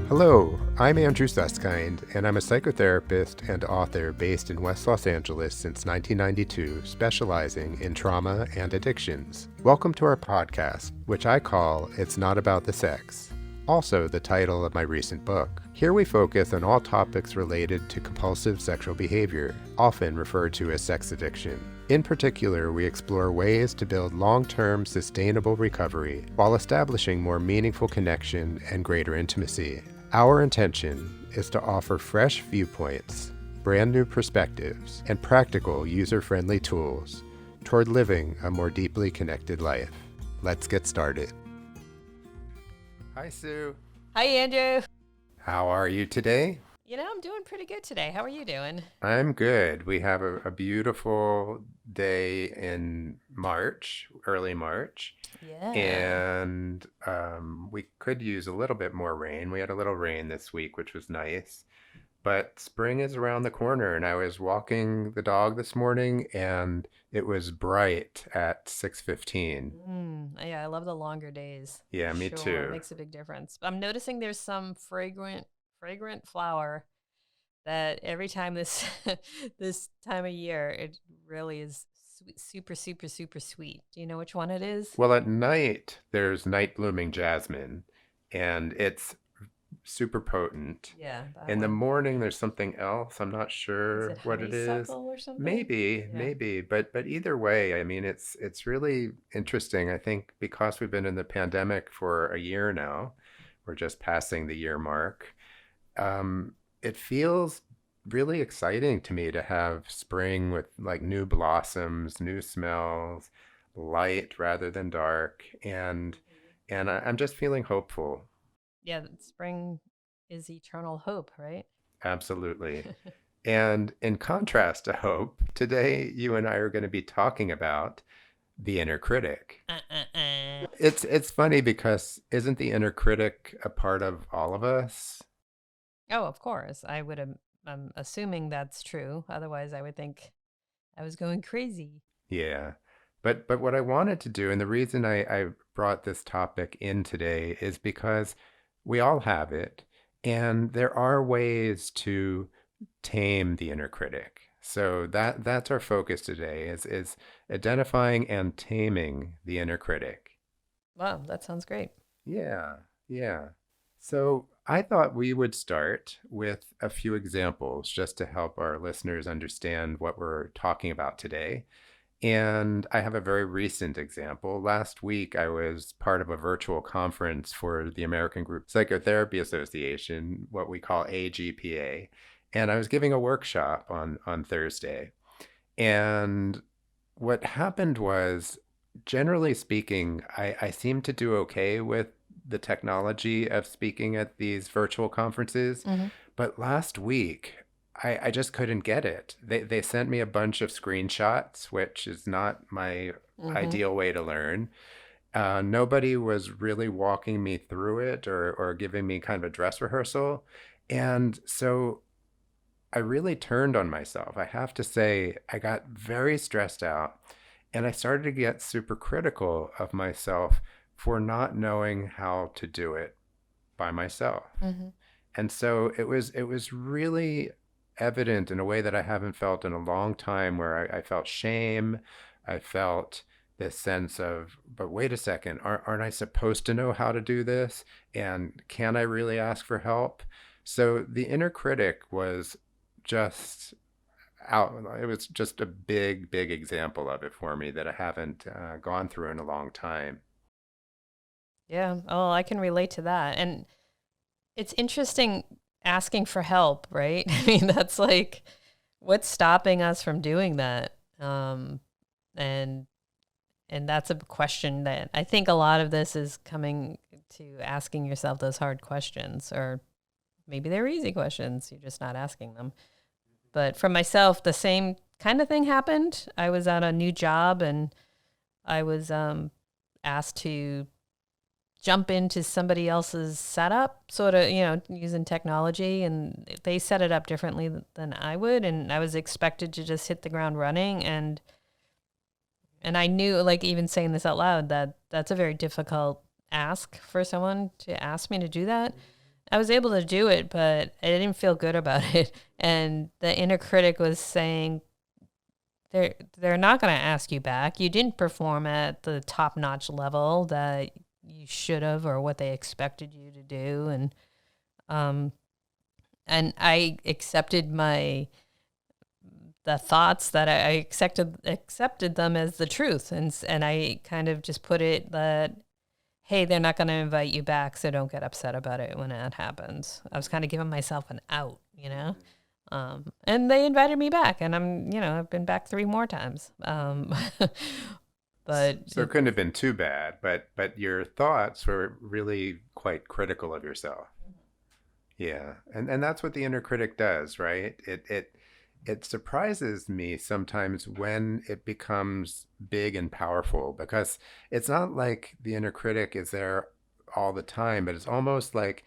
Hello, I'm Andrew Susskind, and I'm a psychotherapist and author based in West Los Angeles since 1992, specializing in trauma and addictions. Welcome to our podcast, which I call It's Not About the Sex, also the title of my recent book. Here we focus on all topics related to compulsive sexual behavior, often referred to as sex addiction. In particular, we explore ways to build long-term, sustainable recovery while establishing more meaningful connection and greater intimacy. Our intention is to offer fresh viewpoints, brand new perspectives, and practical user-friendly tools toward living a more deeply connected life. Let's get started. Hi, Sue. Hi, Andrew. How are you today? I'm doing pretty good today. How are you doing? I'm good. We have a beautiful day in March, early March. Yeah. And we could use a little bit more rain. We had a little rain this week, which was nice. But spring is around the corner, and I was walking the dog this morning, and it was bright at 6:15. Yeah, I love the longer days. Yeah, me Sure, too. it makes a big difference. I'm noticing there's some fragrant flower that every time this this time of year, it really is sweet, super sweet. Do you know which one it is? Well, at night, there's night blooming jasmine, and it's super potent. Yeah, that In the one. morning, there's something else. I'm not Is sure it what it is. honeysuckle or something? Maybe, Yeah. maybe, but either way, I mean, it's really interesting. I think because we've been in the pandemic for a year now, we're just passing the year mark. It feels really exciting to me to have spring with like new blossoms, new smells, light rather than dark, and I'm just feeling hopeful. Yeah, spring is eternal hope, right? Absolutely. And in contrast to hope, today you and I are going to be talking about the inner critic. It's funny because isn't the inner critic a part of all of us? Oh, of course. I'm assuming that's true. Otherwise, I would think I was going crazy. Yeah. But what I wanted to do, and the reason I brought this topic in today is because we all have it, and there are ways to tame the inner critic. So that's our focus today is identifying and taming the inner critic. Wow, that sounds great. Yeah, yeah. So I thought we would start with a few examples just to help our listeners understand what we're talking about today. And I have a very recent example. Last week, I was part of a virtual conference for the American Group Psychotherapy Association, what we call AGPA. And I was giving a workshop on Thursday. And what happened was, generally speaking, I seem to do okay with the technology of speaking at these virtual conferences. Mm-hmm. But last week, I just couldn't get it. They sent me a bunch of screenshots, which is not my ideal way to learn. Nobody was really walking me through it or giving me kind of a dress rehearsal. And so I really turned on myself. I have to say, I got very stressed out, and I started to get super critical of myself for not knowing how to do it by myself. Mm-hmm. And so it was really evident in a way that I haven't felt in a long time, where I felt shame. I felt this sense of, but wait a second, aren't I supposed to know how to do this? And can I really ask for help? So the inner critic was just out. It was just a big example of it for me that I haven't gone through in a long time. Yeah. Oh, I can relate to that. And it's interesting asking for help, right? I mean, that's like, what's stopping us from doing that? And that's a question that I think a lot of this is coming to asking yourself those hard questions, or maybe they're easy questions. You're just not asking them. But for myself, the same kind of thing happened. I was at a new job, and I was asked to jump into somebody else's setup, sort of, using technology, and they set it up differently than I would. And I was expected to just hit the ground running. And I knew, like, even saying this out loud, that that's a very difficult ask for someone to ask me to do that. I was able to do it, but I didn't feel good about it. And the inner critic was saying, they're not going to ask you back. You didn't perform at the top-notch level that you should have, or what they expected you to do. Um and I accepted the thoughts that I accepted them as the truth, and I kind of just put it that, hey, they're not going to invite you back, so don't get upset about it when that happens. I was kind of giving myself an out, you know. And they invited me back, and I've been back 3 more times. But So it couldn't have been too bad, but your thoughts were really quite critical of yourself. Yeah. And that's what the inner critic does, right? It surprises me sometimes when it becomes big and powerful, because it's not like the inner critic is there all the time, but it's almost like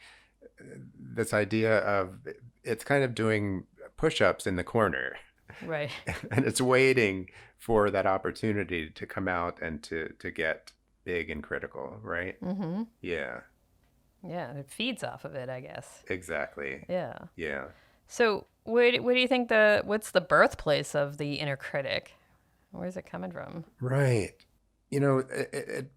this idea of it's kind of doing push-ups in the corner. right. And it's waiting for that opportunity to come out and to get big and critical, right? Mm-hmm. Yeah, Yeah, it feeds off of it, I guess. exactly. Yeah. Yeah. So, where do you think what's the birthplace of the inner critic? Where's it coming from? Right. It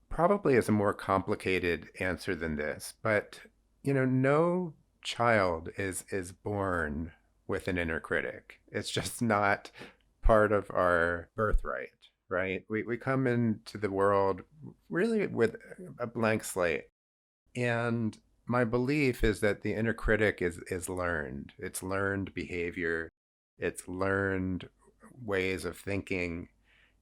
probably is a more complicated answer than this, but no child is born with an inner critic. It's just not part of our birthright, right? We come into the world really with a blank slate. And my belief is that the inner critic is learned. It's learned behavior, it's learned ways of thinking.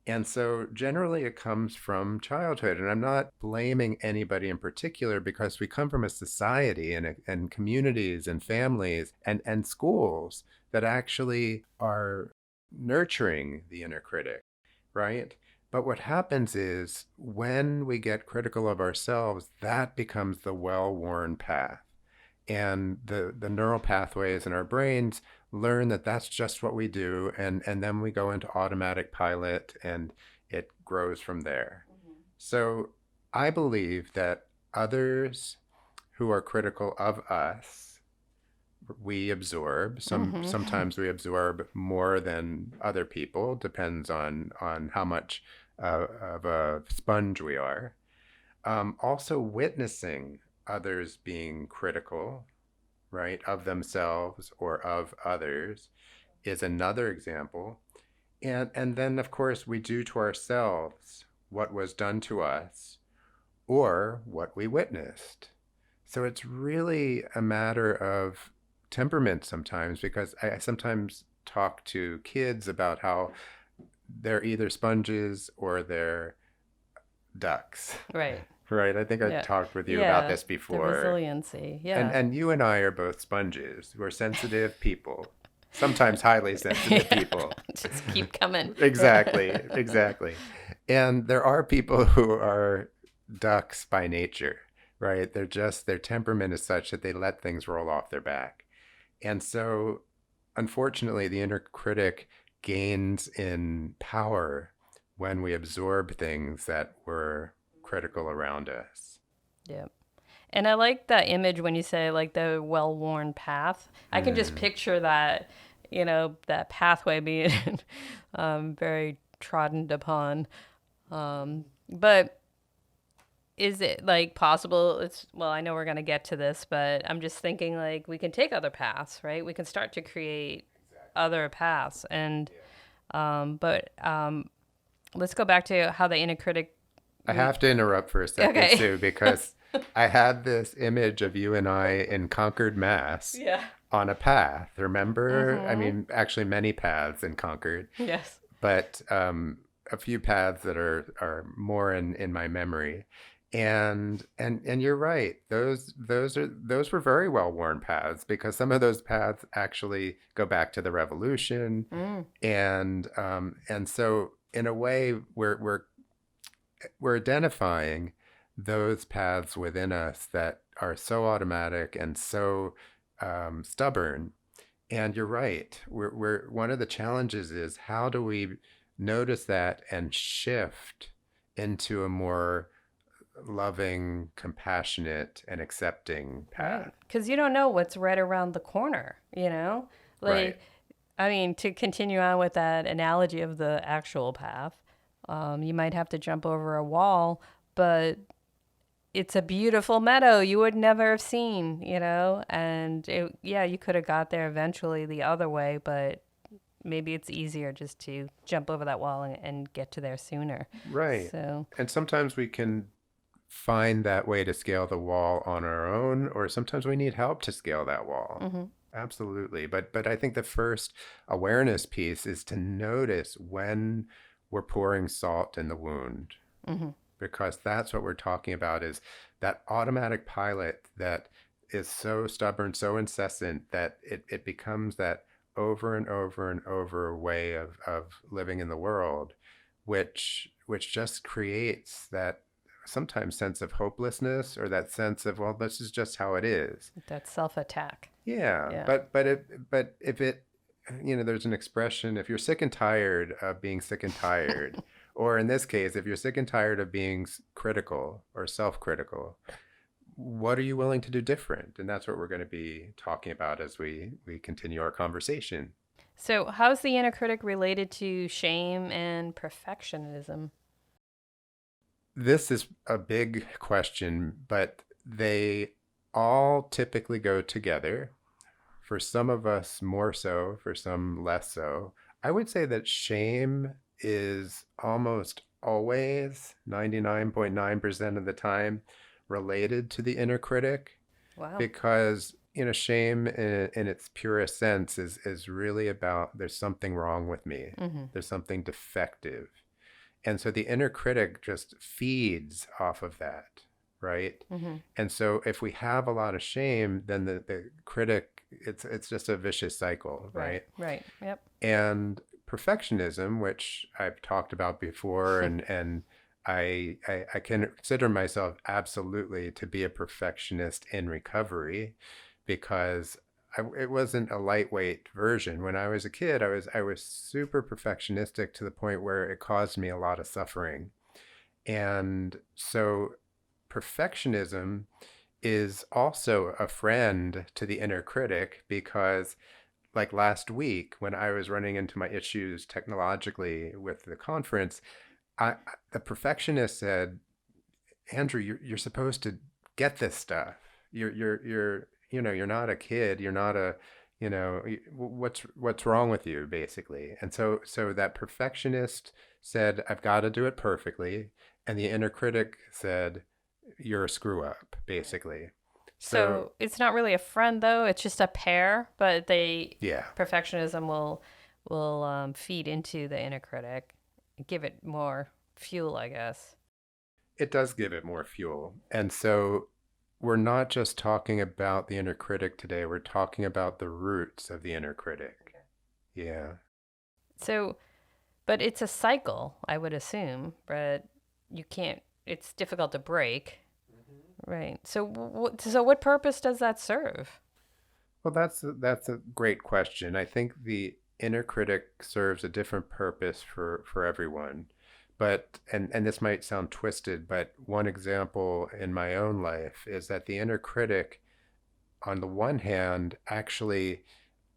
And so generally it comes from childhood. And I'm not blaming anybody in particular, because we come from a society and communities and families and schools that actually are nurturing the inner critic, right? But what happens is when we get critical of ourselves, that becomes the well-worn path. And the neural pathways in our brains learn that that's just what we do. And then we go into automatic pilot and it grows from there. So I believe that others who are critical of us, we absorb. Mm-hmm. Sometimes we absorb more than other people, depends on how much of a sponge we are. Also witnessing others being critical, right, of themselves or of others is another example. And then of course we do to ourselves what was done to us or what we witnessed. So it's really a matter of temperament sometimes, because I sometimes talk to kids about how they're either sponges or they're ducks. Right. Right? I think I Yeah. talked with you about Yeah. this The before. resiliency. And Yeah. and you and I are both sponges. We're sensitive people, sometimes highly sensitive Yeah. people. Just keep coming. Exactly, exactly. And there are people who are ducks by nature, right? Their temperament is such that they let things roll off their back. And so, unfortunately, the inner critic gains in power when we absorb things that were critical around us. Yeah. And I like that image when you say like the well-worn path. I can just Mm. picture that, that pathway being very trodden upon. But is it like possible? Well, I know we're going to get to this, but I'm just thinking like we can take other paths, right? We can start to create other paths. But let's go back to how the inner critic, I we, have to interrupt for a second, okay. Sue, because I had this image of you and I in Concord, Mass, Yeah. on a path. Remember? I Mm-hmm. mean, actually, many paths in Concord, Yes. but a few paths that are more in my memory. And you're right. Those were very well worn paths, because some of those paths actually go back to the revolution, Mm. and so in a way we're identifying those paths within us that are so automatic and so stubborn. And you're right. We're one of the challenges is how do we notice that and shift into a more loving, compassionate, and accepting Right. path. Because you don't know what's right around the corner, you know? Right. Like, I mean, to continue on with that analogy of the actual path, you might have to jump over a wall, but it's a beautiful meadow you would never have seen, you know? And yeah, you could have got there eventually the other way, but maybe it's easier just to jump over that wall and get to there sooner. Right. So, And sometimes we can find that way to scale the wall on our own, or sometimes we need help to scale that wall. hmm Absolutely. But I think the first awareness piece is to notice when we're pouring salt in the wound, hmm because that's what we're talking about, is that automatic pilot that is so stubborn, so incessant that it becomes that over and over and over way of living in the world, which just creates that sometimes sense of hopelessness, or that sense of, well, this is just how it is. that self attack. Yeah, Yeah. but if it, there's an expression: if you're sick and tired of being sick and tired, or in this case, if you're sick and tired of being critical or self-critical, what are you willing to do different? And that's what we're going to be talking about as we continue our conversation. So, how's the inner critic related to shame and perfectionism? This is a big question, but they all typically go together. For some of us, more so, for some, less so. I would say that shame is almost always, 99.9% of the time, related to the inner critic, Wow. because shame in its purest sense is really about, there's something wrong with me, hmm there's something defective, and so the inner critic just feeds off of that, right? hmm And so if we have a lot of shame, then the critic, it's just a vicious cycle, Right. right? Right. Yep. And perfectionism, which I've talked about before, and I consider myself absolutely to be a perfectionist in recovery, because it wasn't a lightweight version. When I was a kid, I was super perfectionistic to the point where it caused me a lot of suffering. And so perfectionism is also a friend to the inner critic, because like last week when I was running into my issues technologically with the conference, I the perfectionist said, Andrew, you're supposed to get this stuff. You're not a kid. You're not a, what's wrong with you, basically. And so that perfectionist said, I've got to do it perfectly, and the inner critic said, you're a screw up, basically. So So it's not really a friend though; it's just a pair. But they yeah, perfectionism will feed into the inner critic, give it more fuel, I guess. it does give it more fuel. And so we're not just talking about the inner critic today, we're talking about the roots of the inner critic. Yeah. So, but it's a cycle, I would assume. But you can't. It's difficult to break, right? So, so what purpose does that serve? Well, that's a great question. I think the inner critic serves a different purpose for everyone. But and this might sound twisted, but one example in my own life is that the inner critic, on the one hand, actually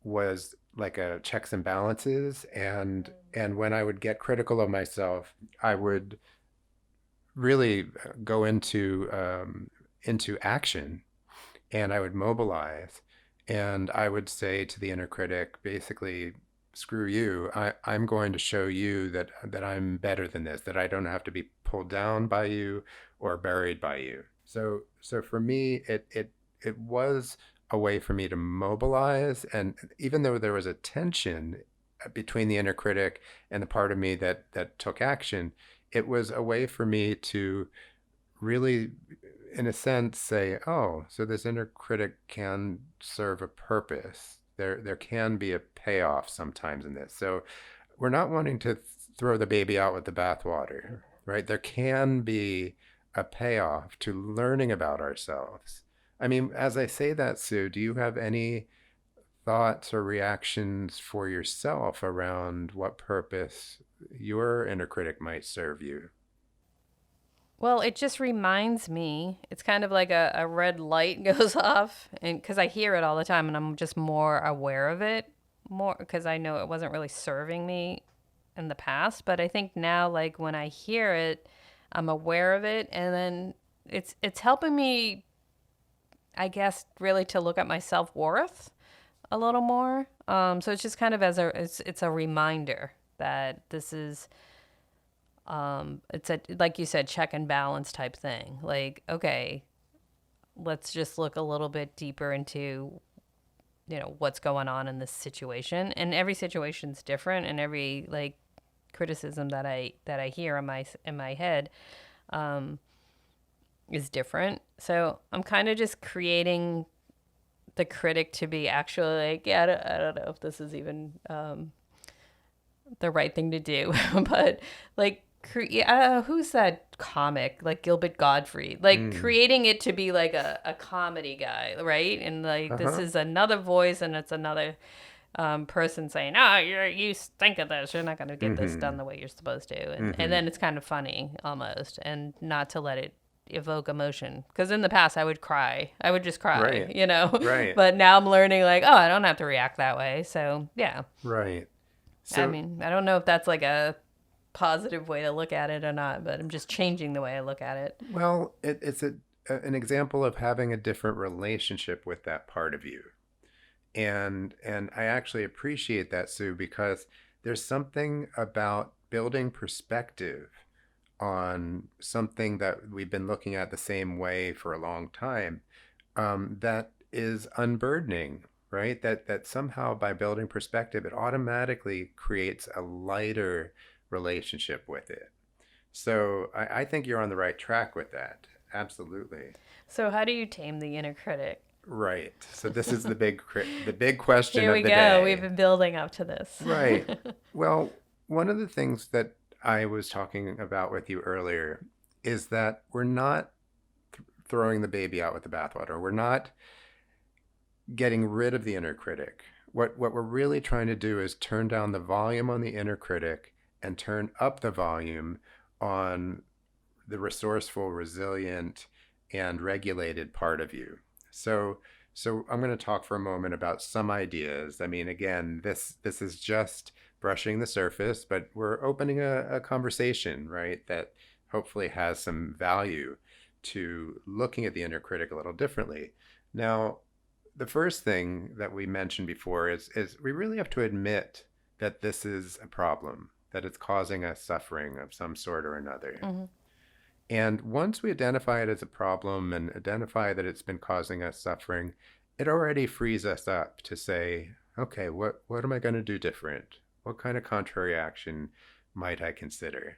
was like a checks and balances, and when I would get critical of myself, I would really go into action, and I would mobilize, and I would say to the inner critic, basically, screw you. I'm going to show you that I'm better than this, that I don't have to be pulled down by you or buried by you. So for me, it was a way for me to mobilize, and even though there was a tension between the inner critic and the part of me that took action, it was a way for me to really, in a sense, say, oh, so this inner critic can serve a purpose. There can be a payoff sometimes in this. So we're not wanting to throw the baby out with the bathwater, right? There can be a payoff to learning about ourselves. I mean, as I say that, Sue, do you have any thoughts or reactions for yourself around what purpose your inner critic might serve you? Well, it just reminds me, it's kind of like a red light goes off, and because I hear it all the time and I'm just more aware of it, more because I know it wasn't really serving me in the past. But I think now, like when I hear it, I'm aware of it, and then it's helping me, I guess, really to look at my self worth a little more. So it's just kind of as it's a reminder that this is it's a, like you said, check and balance type thing. Like, okay, let's just look a little bit deeper into, what's going on in this situation. And every situation's different, and every like criticism that I hear in my head is different. So I'm kind of just creating the critic to be actually like, yeah, I don't know if this is even the right thing to do, but like, who's that comic? Like Gilbert Gottfried, like Mm. creating it to be like a comedy guy, right? And like, this Uh-huh. is another voice, and it's another person saying, "Oh, you stink at this. You're not going to get this Mm-hmm. done the way you're supposed to," and Mm-hmm. then it's kind of funny almost, and not to let it evoke emotion. Because in the past, I would cry. I would just cry, Right. Right. But now I'm learning like, oh, I don't have to react that way. So yeah, Right. I So, mean, I don't know if that's like a positive way to look at it or not, but I'm just changing the way I look at it. well, it's an example of having a different relationship with that part of you. And I actually appreciate that, Sue, because there's something about building perspective on something that we've been looking at the same way for a long time, that is unburdening, right? That somehow by building perspective, it automatically creates a lighter relationship with it. So I think you're on the right track with that. Absolutely. So how do you tame the inner critic? Right. So this is the big question Here of we the go. We've day. been building up to this. Right. Well, one of the things that I was talking about with you earlier is that we're not throwing the baby out with the bathwater. We're not getting rid of the inner critic. What we're really trying to do is turn down the volume on the inner critic and turn up the volume on the resourceful, resilient, and regulated part of you. So so I'm going to talk for a moment about some ideas. I mean, again, this is just brushing the surface, but we're opening a conversation, right? That hopefully has some value to looking at the inner critic a little differently. Now, the first thing that we mentioned before is we really have to admit that this is a problem, that it's causing us suffering of some sort or another. Hmm. And once we identify it as a problem and identify that it's been causing us suffering, it already frees us up to say, okay, what am I going to do different? What kind of contrary action might I consider?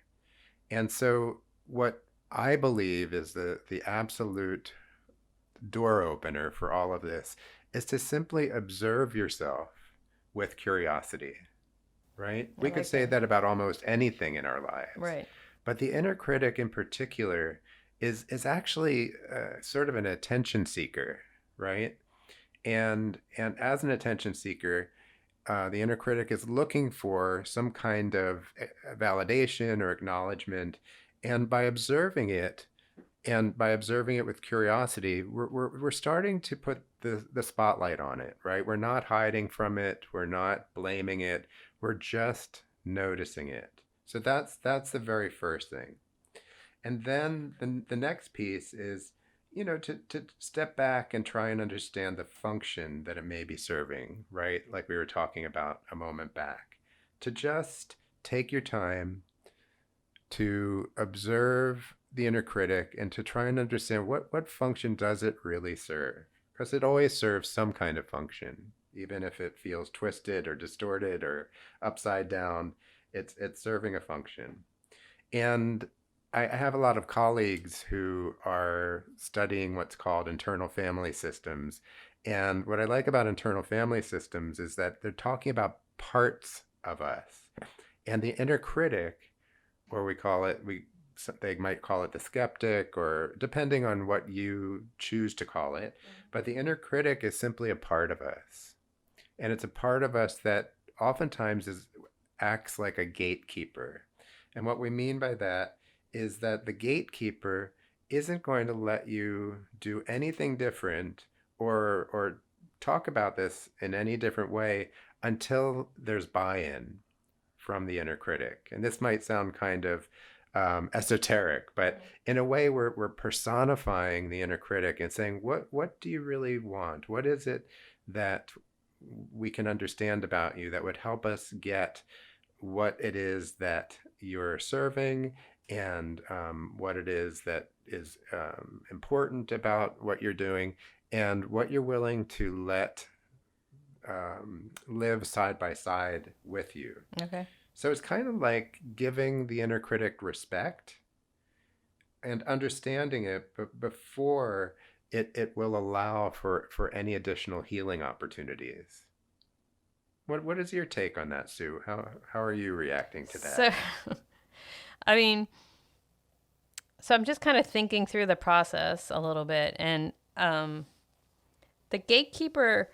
And so, what I believe is the absolute door opener for all of this is to simply observe yourself with curiosity, right? I We could like say that. that about almost anything in our lives. Right. But the inner critic in particular is actually sort of an attention seeker, right? And as an attention seeker, the inner critic is looking for some kind of validation or acknowledgement, and by observing it, and by observing it with curiosity, we're starting to put the spotlight on it, right? We're not hiding from it. We're not blaming it. We're just noticing it. So that's the very first thing. And then the next piece is, to step back and try and understand the function that it may be serving, right? Like we were talking about a moment back. To just take your time to observe the inner critic and to try and understand what function does it really serve? Because it always serves some kind of function, even if it feels twisted or distorted or upside down. It's serving a function. And I have a lot of colleagues who are studying what's called internal family systems. And what I like about internal family systems is that they're talking about parts of us. And the inner critic, or we call it, they might call it the skeptic, or depending on what you choose to call it. But the inner critic is simply a part of us. And it's a part of us that oftentimes acts like a gatekeeper. And what we mean by that is that the gatekeeper isn't going to let you do anything different or talk about this in any different way until there's buy-in from the inner critic. And this might sound kind of esoteric, but in a way, we're personifying the inner critic and saying, what do you really want? What is it that we can understand about you that would help us get what it is that you're serving and what it is that is important about what you're doing and what you're willing to let live side by side with you. Okay. So it's kind of like giving the inner critic respect and understanding it, but before it will allow for any additional healing opportunities. What is your take on that, Sue? How are you reacting to that? So, I mean, so I'm just kind of thinking through the process a little bit, and the gatekeeper.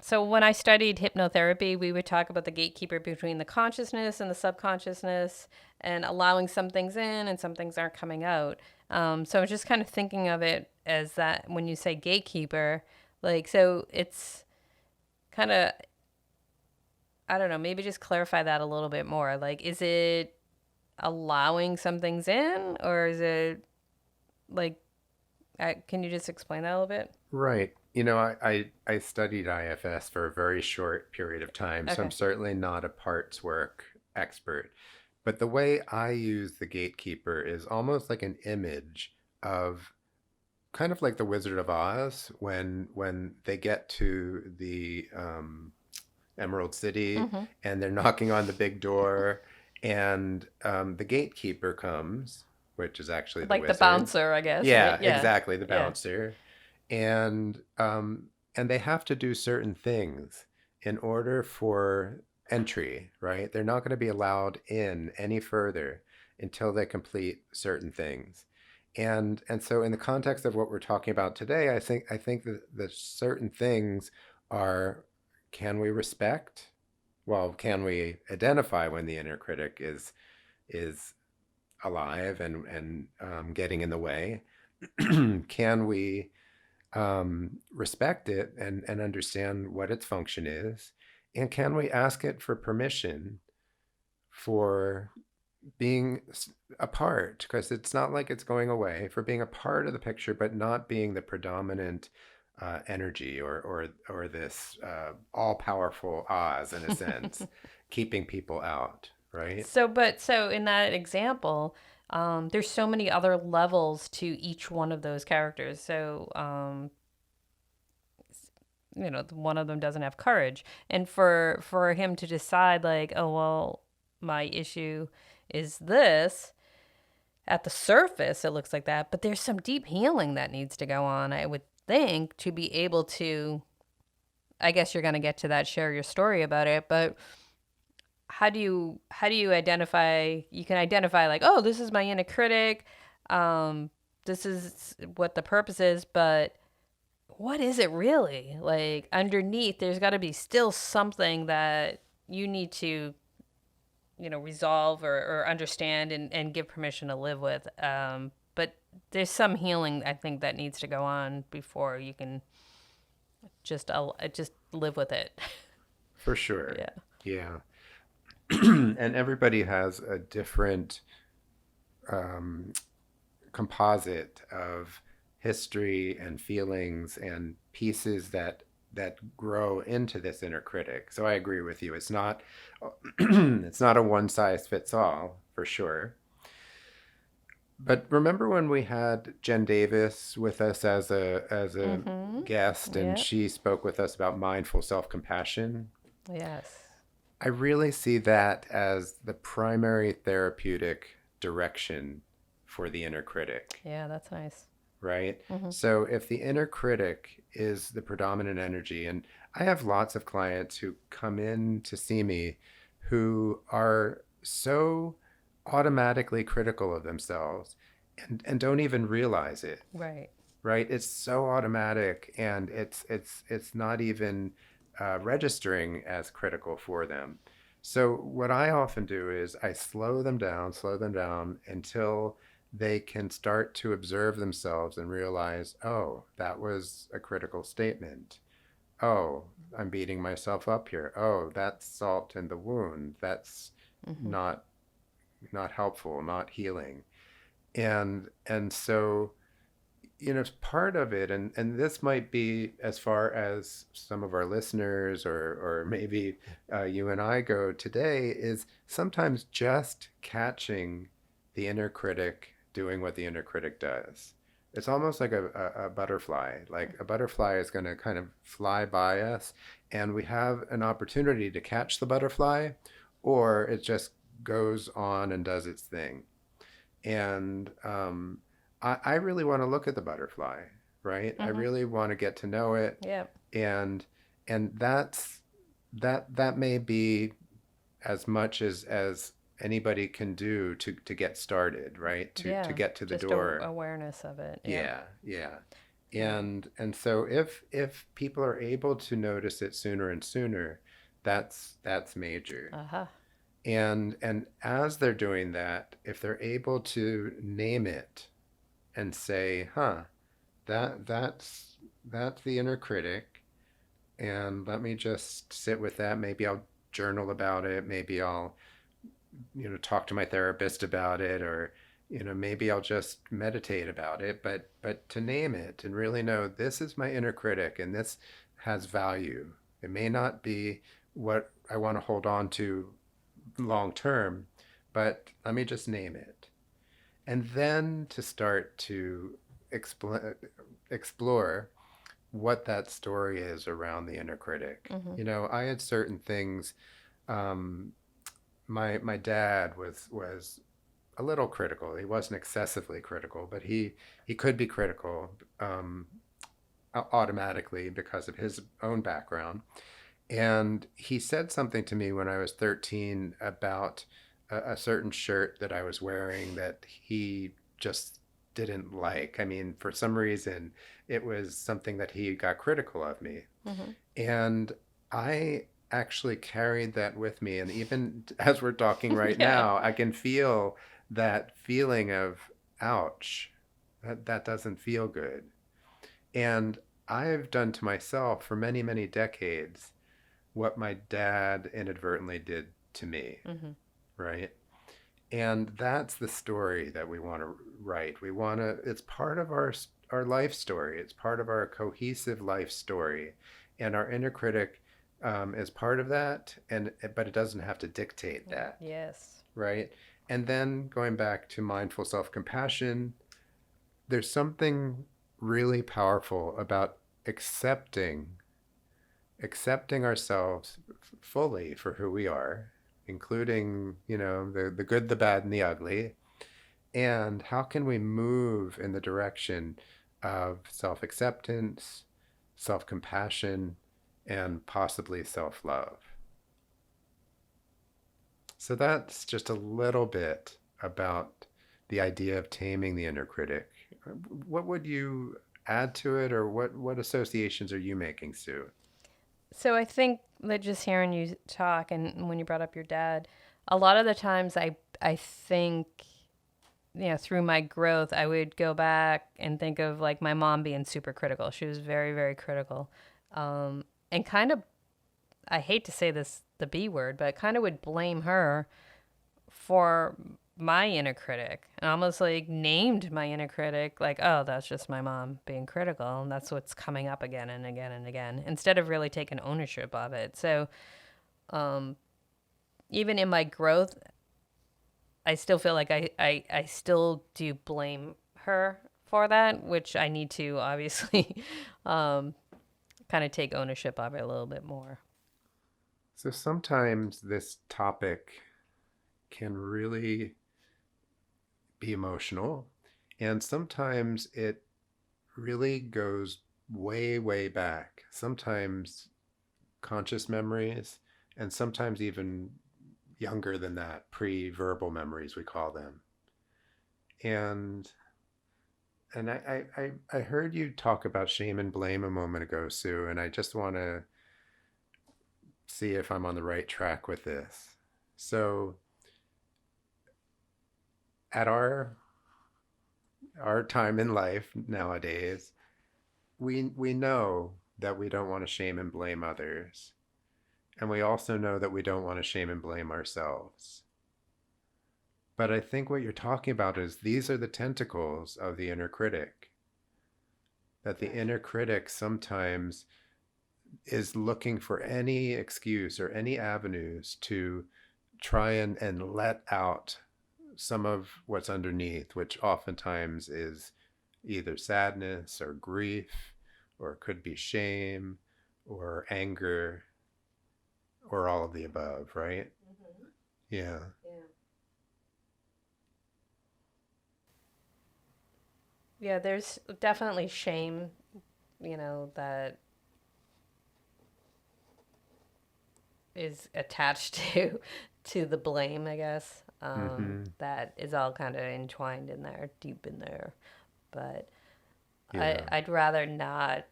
So when I studied hypnotherapy, we would talk about the gatekeeper between the consciousness and the subconsciousness, and allowing some things in and some things aren't coming out. So I'm just kind of thinking of it as that when you say gatekeeper, like, so it's kind of, I don't know, maybe just clarify that a little bit more. Like, is it allowing some things in, or is it like, can you just explain that a little bit? Right. I studied IFS for a very short period of time, so I'm Okay. certainly not a parts work expert. But the way I use the gatekeeper is almost like an image of kind of like the Wizard of Oz when they get to the Emerald City Mm-hmm. and they're knocking on the big door, and the gatekeeper comes, which is actually the Like the wizard. bouncer, I guess, right? Yeah, Yeah. exactly, the Yeah. bouncer, and they have to do certain things in order for entry, right? They're not going to be allowed in any further until they complete certain things. And so in the context of what we're talking about today, I think that the certain things are, can we respect? Well, can we identify when the inner critic is alive and getting in the way? Can we respect it and understand what its function is? And can we ask it for permission for being a part? Because it's not like it's going away, for being a part of the picture, but not being the predominant energy or this all powerful Oz in a sense, keeping people out, right? So in that example, there's so many other levels to each one of those characters. So, one of them doesn't have courage, and for him to decide, like, oh well, my issue is this. At the surface, it looks like that, but there's some deep healing that needs to go on, I would think, to be able to. I guess you're going to get to that, share your story about it, but how do you identify, you can identify, like, oh, this is my inner critic, this is what the purpose is, but what is it really? Like, underneath, there's got to be still something that you need to, resolve or understand and give permission to live with. But there's some healing, I think, that needs to go on before you can just live with it. For sure. Yeah. Yeah. And everybody has a different um, composite of history and feelings and pieces that grow into this inner critic. So I agree with you. It's not it's not a one size fits all for sure. But remember when we had Jen Davis with us as a Mm-hmm. guest, and Yep. she spoke with us about mindful self-compassion? Yes. I really see that as the primary therapeutic direction for the inner critic, Yeah, that's nice. right? Mm-hmm. So if the inner critic is the predominant energy, and I have lots of clients who come in to see me who are so automatically critical of themselves and don't even realize it, Right. right? It's so automatic and it's not even registering as critical for them. So what I often do is I slow them down until they can start to observe themselves and realize, oh, that was a critical statement. Oh, I'm beating myself up here. Oh, that's salt in the wound. That's Hmm. not not helpful, not healing. And so part of it, and this might be as far as some of our listeners or maybe you and I go today, is sometimes just catching the inner critic doing what the inner critic does. It's almost like a butterfly. Like a butterfly is going to kind of fly by us, and we have an opportunity to catch the butterfly, or it just goes on and does its thing. And I really want to look at the butterfly, right? I Hmm. really want to get to know it, Yeah. and that may be as much as anybody can do to get started, right? To Yeah. get to the Just door. awareness of it. Yeah. Yeah, yeah. Yeah. And so if people are able to notice it sooner and sooner, that's major. Uh-huh. And as they're doing that, if they're able to name it and say, "Huh, that's the inner critic," and let me just sit with that. Maybe I'll journal about it. Maybe I'll talk to my therapist about it, or maybe I'll just meditate about it. But to name it and really know this is my inner critic and this has value. It may not be what I want to hold on to long term, but let me just name it. And then to start to explore what that story is around the inner critic. Hmm. I had certain things. Um, my dad was a little critical. He wasn't excessively critical, but he could be critical automatically because of his own background. And he said something to me when I was 13 about a certain shirt that I was wearing that he just didn't like. I mean, for some reason, it was something that he got critical of me. Hmm. And I actually carried that with me. And even as we're talking right Yeah. now, I can feel that feeling of, ouch, that doesn't feel good. And I've done to myself for many, many decades what my dad inadvertently did to me, Hmm. right? And that's the story that we want to write. We want to, it's part of our life story. It's part of our cohesive life story. And our inner critic is part of that, but it doesn't have to dictate that, Yes. right? And then going back to mindful self-compassion, there's something really powerful about accepting ourselves fully for who we are, including, the good, the bad, and the ugly. And how can we move in the direction of self acceptance, self compassion, and possibly self love? So that's just a little bit about the idea of taming the inner critic. What would you add to it, or what associations are you making, Sue? So I think that just hearing you talk and when you brought up your dad, a lot of the times I think through my growth I would go back and think of like my mom being super critical. She was very very critical, and kind of, I hate to say this the B word, but kind of would blame her for my inner critic and almost like named my inner critic like, oh, that's just my mom being critical and that's what's coming up again and again and again instead of really taking ownership of it. So um, even in my growth, I still feel like I still do blame her for that, which I need to obviously um, kind of take ownership of it a little bit more. So sometimes this topic can really be emotional, and sometimes it really goes way, way back. Sometimes conscious memories, and sometimes even younger than that, pre verbal memories, we call them. And I heard you talk about shame and blame a moment ago, Sue, and I just want to see if I'm on the right track with this. So at our time in life nowadays, we know that we don't want to shame and blame others. And we also know that we don't want to shame and blame ourselves. But I think what you're talking about is these are the tentacles of the inner critic. That the inner critic sometimes is looking for any excuse or any avenues to try and let out some of what's underneath, which oftentimes is either sadness or grief, or it could be shame or anger or all of the above, right? Mm-hmm. Yeah. Yeah. Yeah, there's definitely shame, that is attached to the blame, I guess. Mm-hmm. That is all kind of entwined in there, deep in there. But Yeah. I'd rather not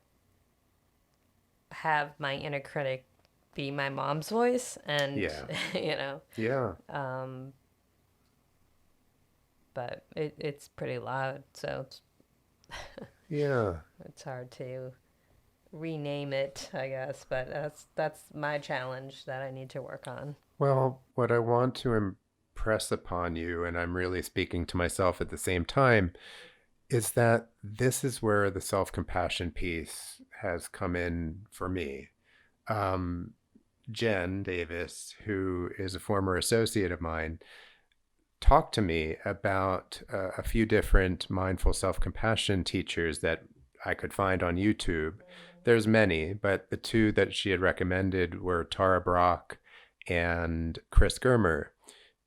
have my inner critic be my mom's voice, and Yeah. you know, Yeah. um, but it's pretty loud, so Yeah. it's hard to rename it, I guess. But that's my challenge that I need to work on. Well, what I want to impress upon you, and I'm really speaking to myself at the same time, is that this is where the self compassion piece has come in for me. Um, Jen Davis, who is a former associate of mine, talked to me about a few different mindful self compassion teachers that I could find on YouTube. There's many, but the two that she had recommended were Tara Brach and Chris Germer.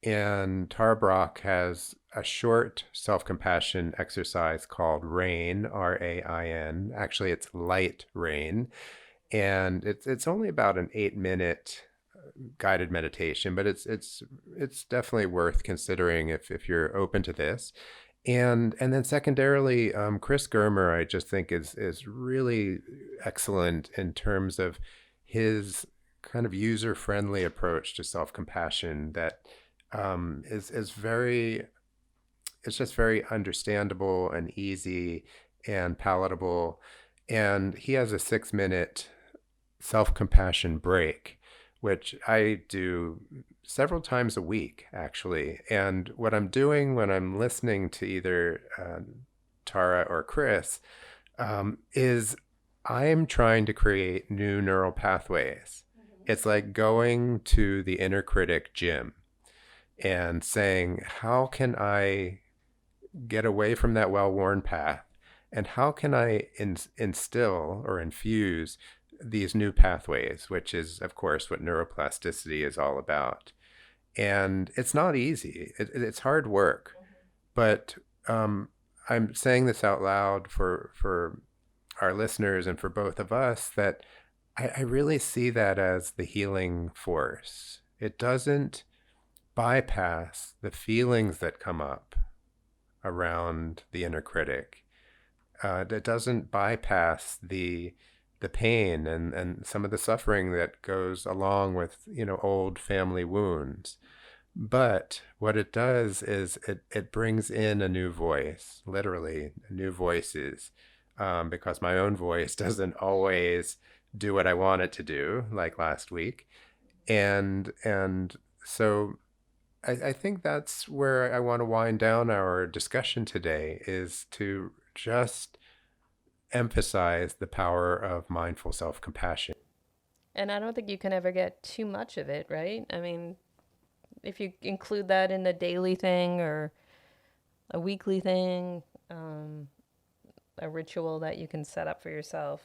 And Tara Brach has a short self compassion exercise called RAIN, RAIN. Actually, it's light rain. And it's only about an 8 minute guided meditation, but it's definitely worth considering if you're open to this. And then secondarily, Chris Germer, I just think is really excellent in terms of his kind of user friendly approach to self compassion that is very, it's just very understandable and easy and palatable. And he has a 6 minute self compassion break, which I do several times a week, actually. And what I'm doing when I'm listening to either Tara or Chris is I'm trying to create new neural pathways. It's like going to the inner critic gym and saying, how can I get away from that well worn path? And how can I instill or infuse these new pathways, which is, of course, what neuroplasticity is all about. And it's not easy. It's hard work. But I'm saying this out loud for our listeners and for both of us that I really see that as the healing force. It doesn't bypass the feelings that come up around the inner critic. It doesn't bypass the pain and some of the suffering that goes along with old family wounds. But what it does is it brings in a new voice, literally new voices, because my own voice doesn't always do what I want it to do, like last week. And so I think that's where I want to wind down our discussion today, is to just emphasize the power of mindful self-compassion. And I don't think you can ever get too much of it, right? I mean, if you include that in a daily thing or a weekly thing, a ritual that you can set up for yourself,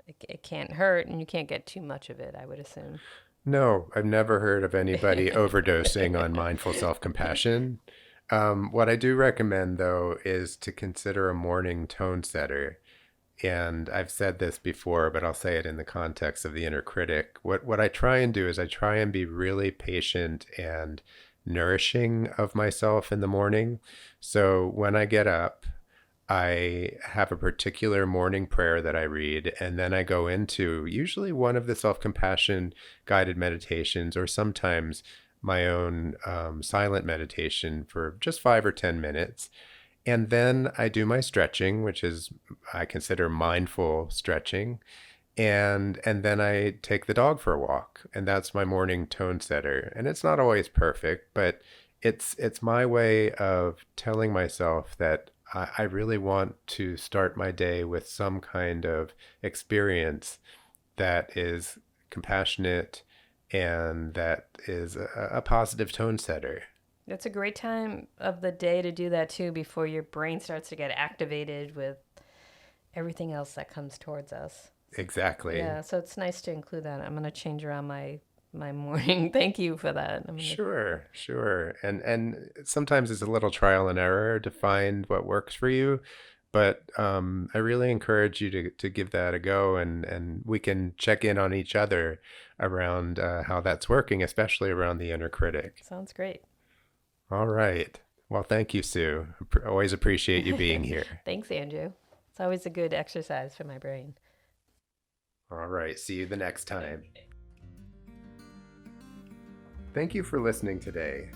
it can't hurt, and you can't get too much of it, I would assume. No, I've never heard of anybody overdosing on mindful self-compassion. What I do recommend, though, is to consider a morning tone setter. And I've said this before, but I'll say it in the context of the inner critic. What I try and do is I try and be really patient and nourishing of myself in the morning. So when I get up, I have a particular morning prayer that I read, and then I go into usually one of the self-compassion guided meditations, or sometimes my own silent meditation for just 5 or 10 minutes. And then I do my stretching, which is I consider mindful stretching. And then I take the dog for a walk, and that's my morning tone setter. And it's not always perfect, but it's my way of telling myself that I really want to start my day with some kind of experience that is compassionate and that is a positive tone setter. It's a great time of the day to do that too before your brain starts to get activated with everything else that comes towards us. Exactly. Yeah, so it's nice to include that. I'm going to change around my morning. Thank you for that. Sure, sure. And sometimes it's a little trial and error to find what works for you, but I really encourage you to give that a go, and we can check in on each other around how that's working, especially around the inner critic. Sounds great. All right. Well, thank you, Sue. Always appreciate you being here. Thanks, Andrew. It's always a good exercise for my brain. All right. See you the next time. Thank you for listening today.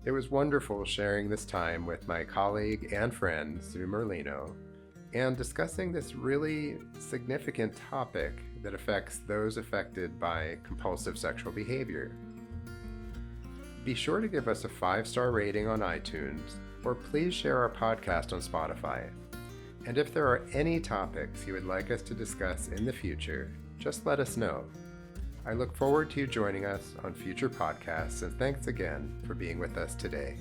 It was wonderful sharing this time with my colleague and friend, Sue Merlino, and discussing this really significant topic that affects those affected by compulsive sexual behavior. Be sure to give us a 5-star rating on iTunes, or please share our podcast on Spotify. And if there are any topics you would like us to discuss in the future, just let us know. I look forward to you joining us on future podcasts, and thanks again for being with us today.